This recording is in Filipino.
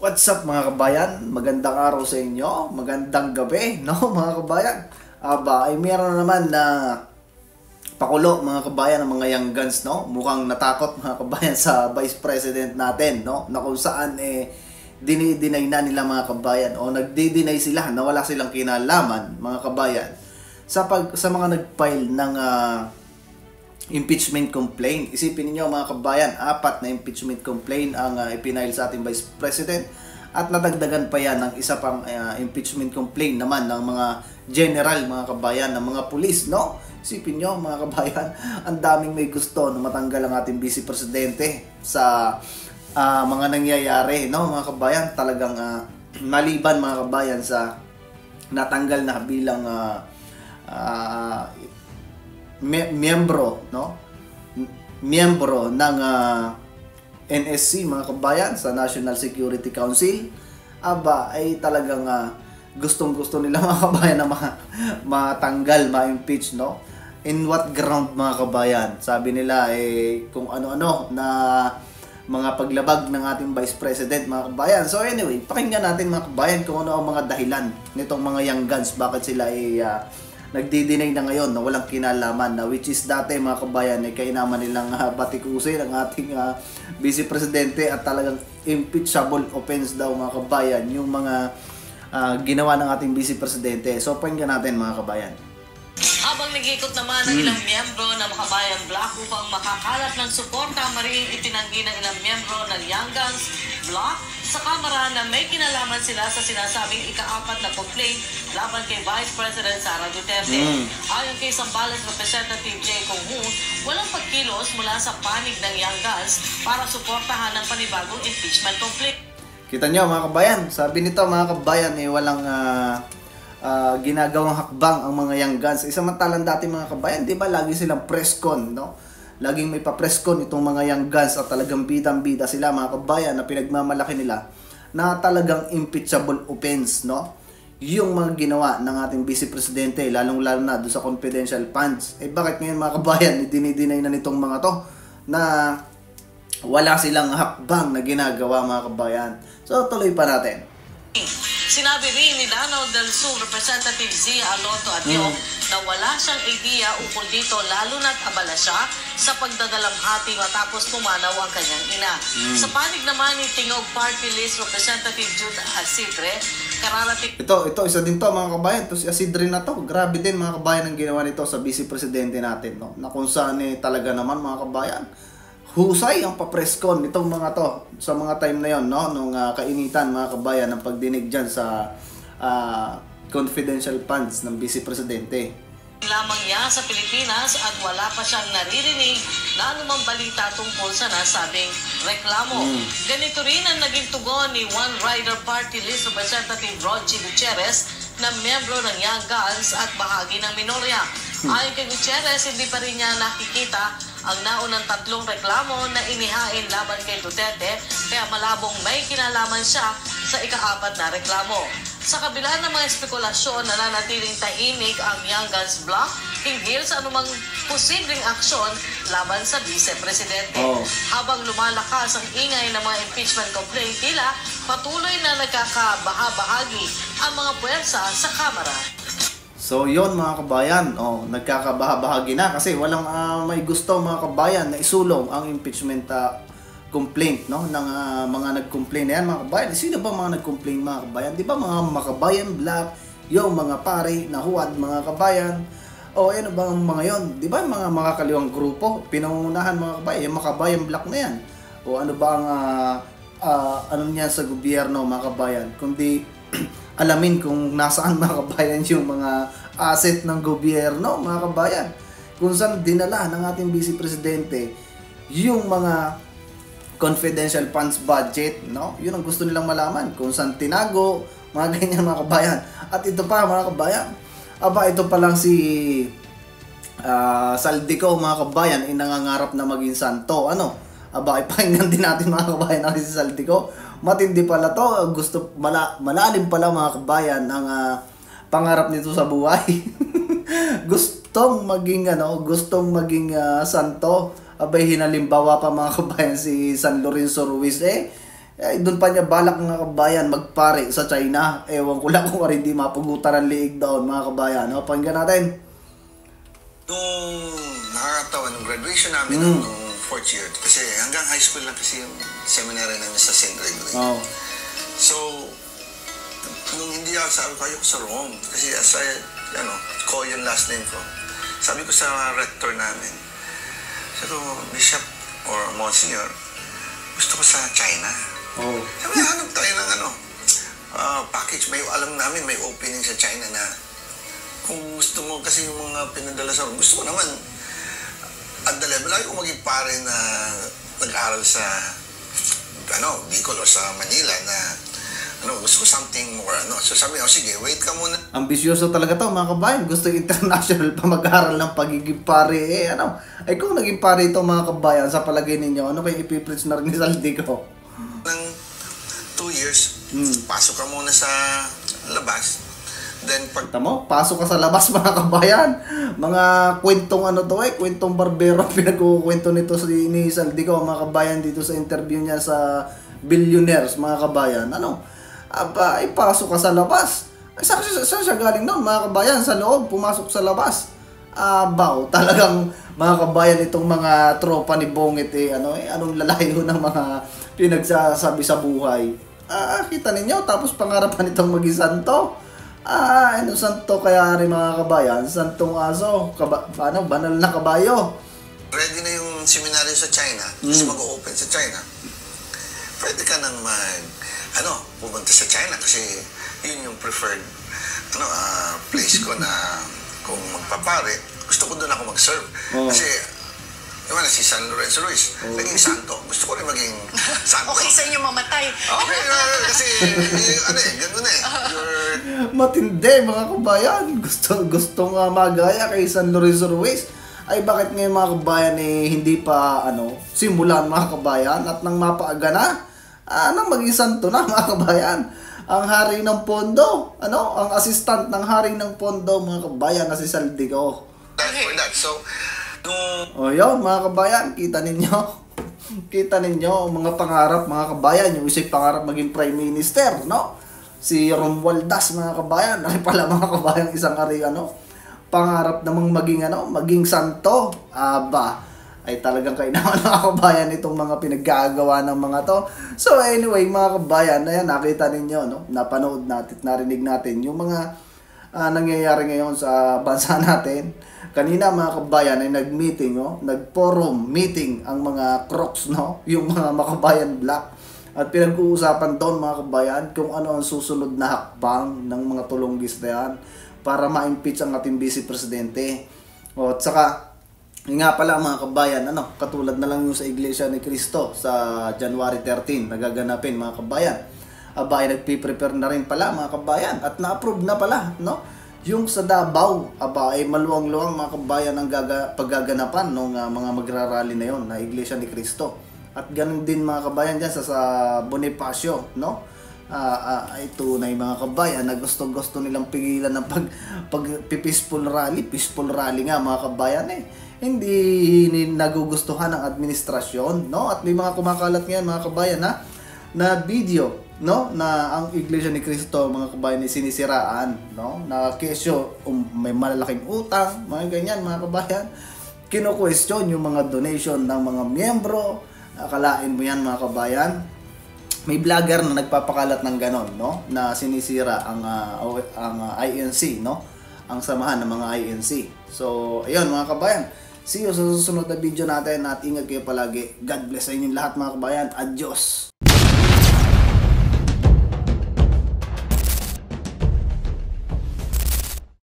What's up mga kabayan? Magandang araw sa inyo, magandang gabi, no mga kabayan? Ay meron na naman na pakulo mga kabayan ng mga young guns, no? Mukhang natakot mga kabayan sa Vice President natin, no? Na kung saan dinideny na nila mga kabayan o nagdi-deny sila na wala silang kinalaman mga kabayan sa mga nag-file ng impeachment complaint. Isipin niyo mga kabayan, 4 na impeachment complaint ang ipinail sa ating Vice President at nadagdagan pa yan ng isa pang impeachment complaint naman ng mga general mga kabayan, ng mga pulis, no? Isipin niyo mga kabayan, ang daming may gusto na matanggal ang ating Vice Presidente sa mga nangyayari, no mga kabayan. Talagang maliban mga kabayan sa natanggal na bilang miyembro, no? Miyembro ng NSC mga kabayan sa National Security Council, ay talagang gustong-gusto nila mga kabayan na matanggal, ma-impeach, no? In what ground mga kabayan? Sabi nila kung ano-ano na mga paglabag ng ating Vice President mga kabayan. So anyway, pakinggan natin mga kabayan kung ano ang mga dahilan nitong mga young guns, bakit sila nagdi-deny na ngayon na walang kinalaman, na which is dati mga kabayan kainaman nilang batikusin ang ating Vice Presidente at talagang impeachable offense daw mga kabayan yung mga ginawa ng ating Vice Presidente. So pakinggan natin mga kabayan. Habang nag-ikot naman ang ilang miyembro ng Makabayan Bloc upang makakalat ng suporta, maring itinanggi ng ilang miyembro ng Young Guns Bloc sa Kamara na may kinalaman sila sa sinasabing ika-4 na complaint laban kay Vice President Sara Duterte. Ayon kay Zambales Representative J. Kong Hu, walang pagkilos mula sa panig ng Young Guns para suportahan ang panibagong impeachment complaint. Kita nyo mga kabayan, sabi nito mga kabayan walang ginagawang hakbang ang mga young guns. Samantalang dati mga kabayan, di ba lagi silang press con, no? Laging may pa-press con itong mga young guns at talagang bidang-bida sila mga kabayan na pinagmamalaki nila na talagang impeachable offense, no? Yung mga ginawa ng ating Vice Presidente, lalong-lalo na doon sa confidential funds. Bakit ngayon mga kabayan, dinideny na nitong mga to na wala silang hakbang na ginagawa mga kabayan? So tuloy pa natin. Sinabi rin ni Lanao del Sur Representative Zia Alonto Atyong na wala siyang idea ukol dito, lalo na't abala siya sa pagdadalamhati matapos pumanaw ang kanyang ina. Sa panig naman ni Tingog Party List Representative Jude Asidre, kararating... Ito, isa din to mga kabayan. To si Asidre na to, grabe din mga kabayan ang ginawa nito sa Vice Presidente natin, no? Na kung saan talaga naman mga kabayan, husay ang pa-presscon nitong mga to sa mga time na yon, no? Nung kainitan mga kabayan ng pagdinig dyan sa confidential funds ng Vice Presidente. Lamang niya sa Pilipinas at wala pa siyang naririnig na anumang balita tungkol sa nasabing reklamo. Ganito rin ang naging tugon ni One Rider Party List Representative Rochi Gutierrez na miyembro ng Young Guns at bahagi ng minorya. Ayon kay Gutierrez, hindi pa rin niya nakikita ang naunang 3 reklamo na inihain laban kay Duterte, kaya malabong may kinalaman siya sa ika-4 na reklamo. Sa kabila ng mga espekulasyon, nananatiling tahimik ang Young Guns Bloc hinggil sa anumang posibleng aksyon laban sa Vice Presidente. Habang lumalakas ang ingay ng mga impeachment complaint, tila patuloy na nagkakabahabahagi ang mga puwersa sa Kamara. So yon mga kabayan, nagkakabahabahagi na kasi walang may gusto mga kabayan na isulong ang impeachment complaint, no, ng mga nag-complain na yan mga kabayan. Sino ba mga nag-complain mga kabayan? Di ba mga Makabayan Bloc, yung mga pare na huwad mga kabayan? Ano ba ang mga yon? Di ba mga makakaliwang grupo, pinangungunahan mga kabayan, yung Makabayan Bloc na yan? Ano ba ang ano niyan sa gobyerno mga kabayan? Kundi alamin kung nasaan mga kabayan yung mga asset ng gobyerno mga kabayan, kung saan dinala ng ating Vice Presidente yung mga confidential funds budget, no? Yun ang gusto nilang malaman, kung saan tinago, mga ganyan mga kabayan. At ito pa mga kabayan, ito pa lang si Saldico mga kabayan nangangarap na maging santo. Ipakinggan din natin mga kabayan na si Saldico. Matindi pala to, malalim pala mga kabayan ang pangarap nito sa buhay. gustong maging santo. Abay, hinalimbawa pa mga kabayan si San Lorenzo Ruiz Eh, doon pa niya balak mga kabayan magpare sa China. Ewan ko lang kung hindi mapugutan ng liig doon mga kabayan. No? Pakinggan natin. Nung nakakatawa, nung graduation namin nung fourth year, kasi hanggang high school lang kasi yung seminary namin sa St. Gregory. Oh. So, nung hindi ako, sabi ko, ayoko sa Rome. Kasi as I, ko yung last name ko. Sabi ko sa rector namin, sabi ko, Bishop or Monsignor, gusto ko sa China. Oh. Sabi, hanap tayo ng package. May alam namin, may opening sa China na kung gusto mo, kasi yung mga pinadala sa gusto ko naman, at the level, lagi ko maging pare na nag-aaral sa, Bicol or sa Manila na, gusto ko something more, So sabi ko, sige, wait ka muna. Ambisyoso talaga to mga kabayan. Gusto international pa mag-aaral ng pagiging pare. Ay kung naging pare ito mga kabayan, sa palagay ninyo, ano kayo ipipreach na rin ni Saldico? Ng 2 years, pasok ka muna sa labas. Then pag Tamo, pasok ka sa labas mga kabayan. Mga kwentong kwentong barbero pinagkukwento nito ni Saldico mga kabayan dito sa interview niya sa Billionaires mga kabayan. Ipasok ka sa labas. Saan siya galing noon mga kabayan? Sa loob, pumasok sa labas. Talagang mga kabayan itong mga tropa ni Bongit anong lalayo ng mga pinagsasabi sa buhay. Kita ninyo, tapos pangarapan itong maging santo. Santo kaya rin mga kabayan, santong aso, banal na kabayo. ready na yung seminaryo sa China, kasi mag-open sa China, pwede ka nang pumunta sa China kasi yun yung preferred place ko na kung magpapare, gusto ko doon ako mag-serve. Kasi si San Lorenzo Ruiz, naging santo. Gusto ko rin maging santo. Okay sa inyo mamatay. Okay, kasi ganun Matindi mga kabayan. Gustong magaya kay San Lorenzo Ruiz. Ay bakit ngayon mga kabayan hindi pa simulan mga kabayan at nang mapaaga na maging santo na mga kabayan. Ang hari ng pondo, ang assistant ng hari ng pondo mga kabayan na si Saldico. For that. So, yun mga kabayan, kita ninyo mga pangarap mga kabayan, yung isa'y pangarap maging prime minister, si Romualdez mga kabayan, ay pala mga kabayan isang ari pangarap namang maging santo. Ay talagang kainaman mga kabayan itong mga pinaggagawa ng mga to. So anyway mga kabayan, ayan, nakita ninyo, napanood natin, narinig natin yung mga nangyayari ngayon sa bansa natin. Kanina mga kabayan ay nag-meeting, nag-forum meeting ang mga Crocs, yung mga makabayan black. At pinag-uusapan doon mga kabayan kung ano ang susunod na hakbang ng mga tulunggis na yan para ma-impeach ang ating vice presidente. At saka nga pala mga kabayan, katulad na lang yung sa Iglesia ni Cristo sa January 13 nagaganapin mga kabayan. Ay nagpi-prepare na rin pala mga kabayan at na-approve na pala, yung sa Davao, ay maluwang-luwang mga kabayan ang paggaganapan ng mga magrarally na yon na Iglesia ni Cristo. At ganun din mga kabayan dyan sa Bonifacio, ay tunay mga kabayan na gusto nilang pigilan ng peaceful rally nga mga kabayan hindi nagugustuhan ng administrasyon, at may mga kumakalat ngayon mga kabayan na video, na ang Iglesia ni Cristo mga kabayan ay sinisiraan, na kesyo may malalaking utang, mga ganyan mga kabayan. Kino-question yung mga donation ng mga miyembro. Akalain mo yan mga kabayan. May vlogger na nagpapakalat ng ganon, na sinisira ang INC, ang samahan ng mga INC. So ayun mga kabayan, see you sa susunod na video natin at ingat kayo palagi. God bless sa inyong lahat mga kabayan. Adios!